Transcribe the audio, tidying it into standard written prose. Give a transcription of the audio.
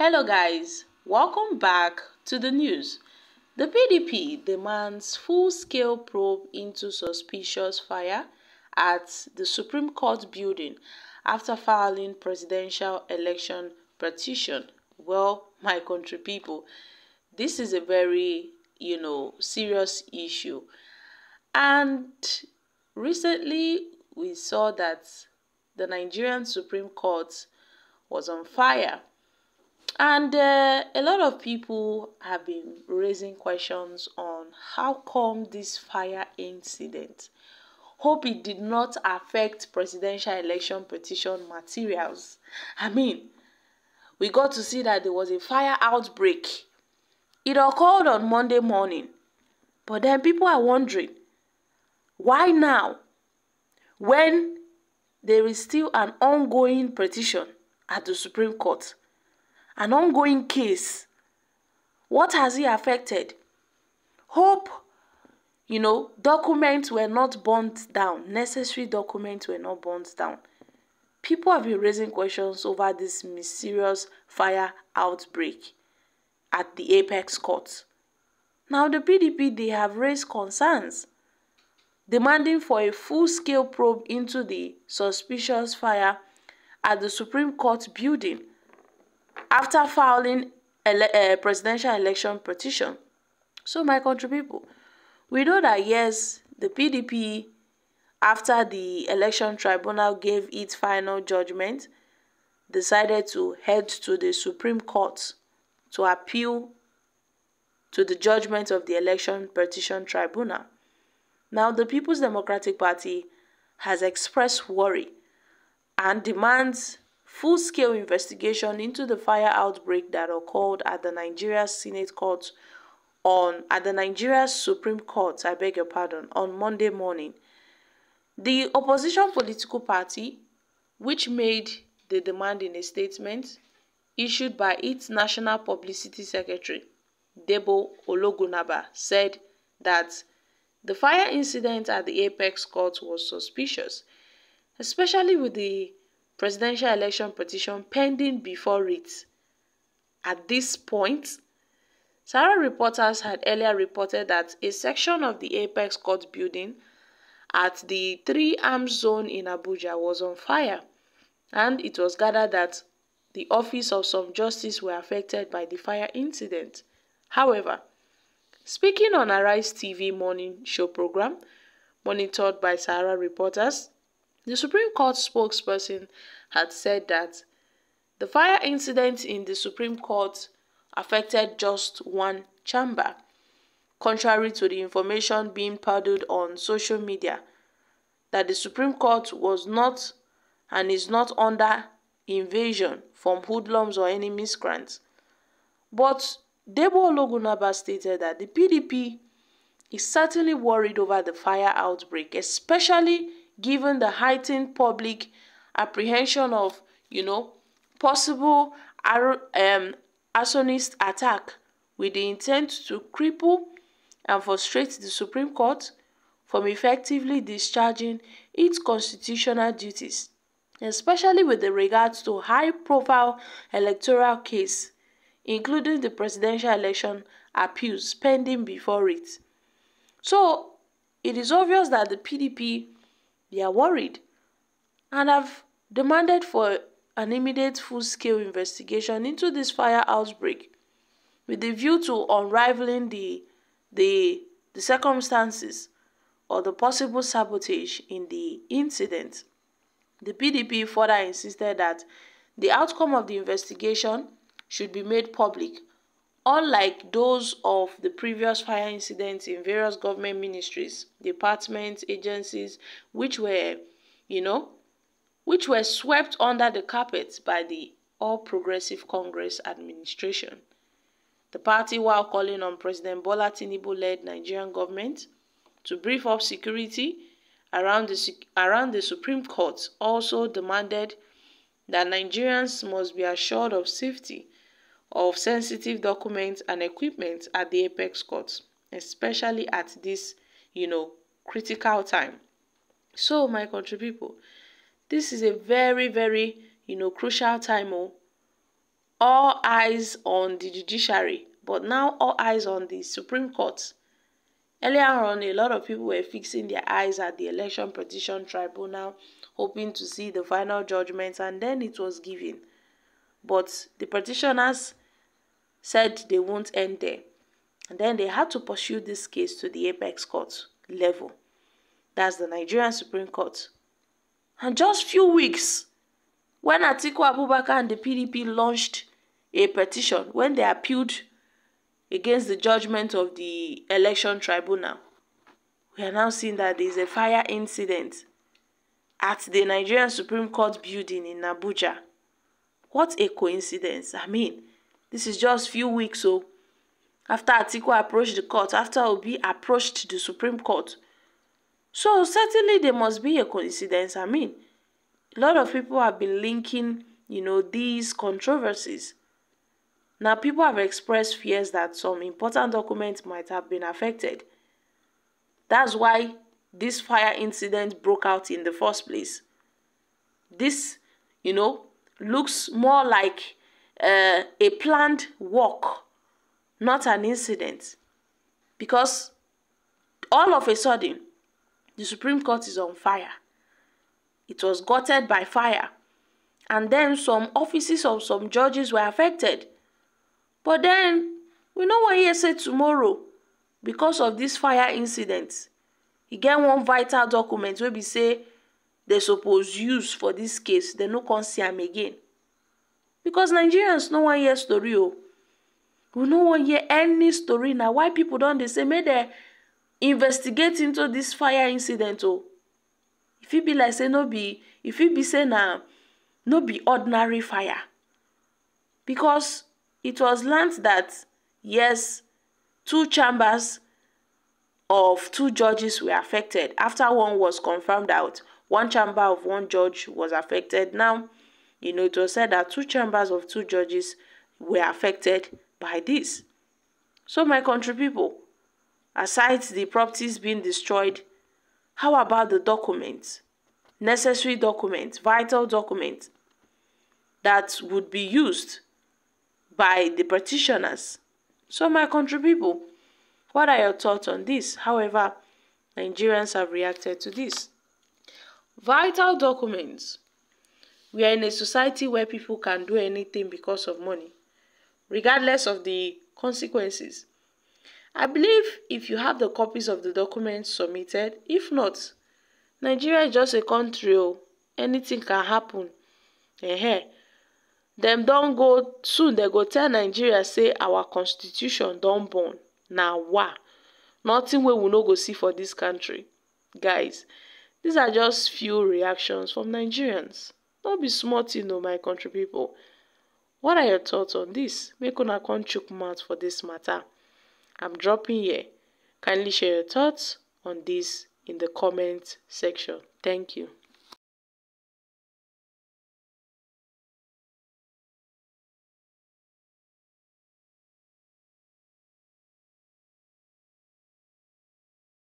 Hello guys, welcome back to the news. The PDP demands full-scale probe into suspicious fire at the Supreme Court building after filing presidential election petition. Well, my country people, this is a very, serious issue. And recently we saw that the Nigerian Supreme Court was on fire. And a lot of people have been raising questions on how come this fire incident. Hope it did not affect presidential election petition materials. I mean, we got to see that there was a fire outbreak. It occurred on Monday morning. But then people are wondering, why now? When there is still an ongoing petition at the Supreme Court. An ongoing case. What has it affected? Hope, documents were not burnt down. Necessary documents were not burnt down. People have been raising questions over this mysterious fire outbreak at the Apex Court. Now, the PDP, they have raised concerns, demanding for a full-scale probe into the suspicious fire at the Supreme Court building after filing a presidential election petition. So, my country people, we know that yes, the PDP, after the election tribunal gave its final judgment, decided to head to the Supreme Court to appeal to the judgment of the election petition tribunal. Now, the People's Democratic Party has expressed worry and demands full-scale investigation into the fire outbreak that occurred at the Nigeria Supreme Court on Monday morning. The opposition political party, which made the demand in a statement issued by its National Publicity Secretary, Debo Ologunaba, said that the fire incident at the Apex Court was suspicious, especially with the presidential election petition pending before it. At this point, Sahara reporters had earlier reported that a section of the Apex Court building at the 3 Arms Zone in Abuja was on fire, and it was gathered that the office of some justices were affected by the fire incident. However, speaking on Arise TV morning show program, monitored by Sahara reporters, the Supreme Court spokesperson had said that the fire incident in the Supreme Court affected just one chamber, contrary to the information being peddled on social media that the Supreme Court was not and is not under invasion from hoodlums or any miscreants. But Debo Ologunaba stated that the PDP is certainly worried over the fire outbreak, especially given the heightened public apprehension of, possible arsonist attack with the intent to cripple and frustrate the Supreme Court from effectively discharging its constitutional duties, especially with regards to high-profile electoral case, including the presidential election appeals pending before it. So, it is obvious that the PDP, they are worried and have demanded for an immediate full-scale investigation into this fire outbreak with the view to unraveling the circumstances or the possible sabotage in the incident. The PDP further insisted that the outcome of the investigation should be made public, unlike those of the previous fire incidents in various government ministries, departments, agencies, which were swept under the carpet by the All Progressive Congress administration. The party, while calling on President Bola Tinubu-led Nigerian government to beef up security around the Supreme Court, also demanded that Nigerians must be assured of safety of sensitive documents and equipment at the Apex Court, especially at this, critical time. So, my country people, this is a very, very, crucial time all eyes on the judiciary, but now all eyes on the Supreme Court. Earlier on, a lot of people were fixing their eyes at the Election Petition Tribunal, hoping to see the final judgment, and then it was given. But the petitioners said they won't end there. And then they had to pursue this case to the apex court level. That's the Nigerian Supreme Court. And just few weeks, when Atiku Abubakar and the PDP launched a petition, when they appealed against the judgment of the election tribunal, we are now seeing that there is a fire incident at the Nigerian Supreme Court building in Abuja. What a coincidence. I mean, this is just few weeks after Atiku approached the court, after Obi approached the Supreme Court. So certainly there must be a coincidence. I mean, a lot of people have been linking, these controversies. Now, people have expressed fears that some important documents might have been affected. That's why this fire incident broke out in the first place. This, looks more like a planned work, not an incident. Because all of a sudden, the Supreme Court is on fire. It was gutted by fire. And then some offices of some judges were affected. But then, we no wan hear say tomorrow, because of this fire incident, e get one vital document wey be say they suppose use for this case, they no come see am again. Because Nigerians no wan hear story o. We no wan hear any story. Na why people don dey say make dem investigate into this fire incident o. E fit be like say no be ordinary fire. Because it was learnt that, yes, 2 chambers of 2 judges were affected after one was confirmed out. 1 chamber of 1 judge was affected. Now, it was said that 2 chambers of 2 judges were affected by this. So, my country people, aside the properties being destroyed, how about the documents, necessary documents, vital documents that would be used by the petitioners? So, my country people, what are your thoughts on this? However, Nigerians have reacted to this. Vital documents. We are in a society where people can do anything because of money, regardless of the consequences. I believe if you have the copies of the documents submitted, if not, Nigeria is just a country. Anything can happen. Dem don go soon, they go tell Nigeria say our constitution don burn. Now nothing wey we no go see for this country. Guys, these are just few reactions from Nigerians. Don't be small thing, my country people. What are your thoughts on this? Make una come chook mouth for this matter. I'm dropping here. Kindly share your thoughts on this in the comment section. Thank you.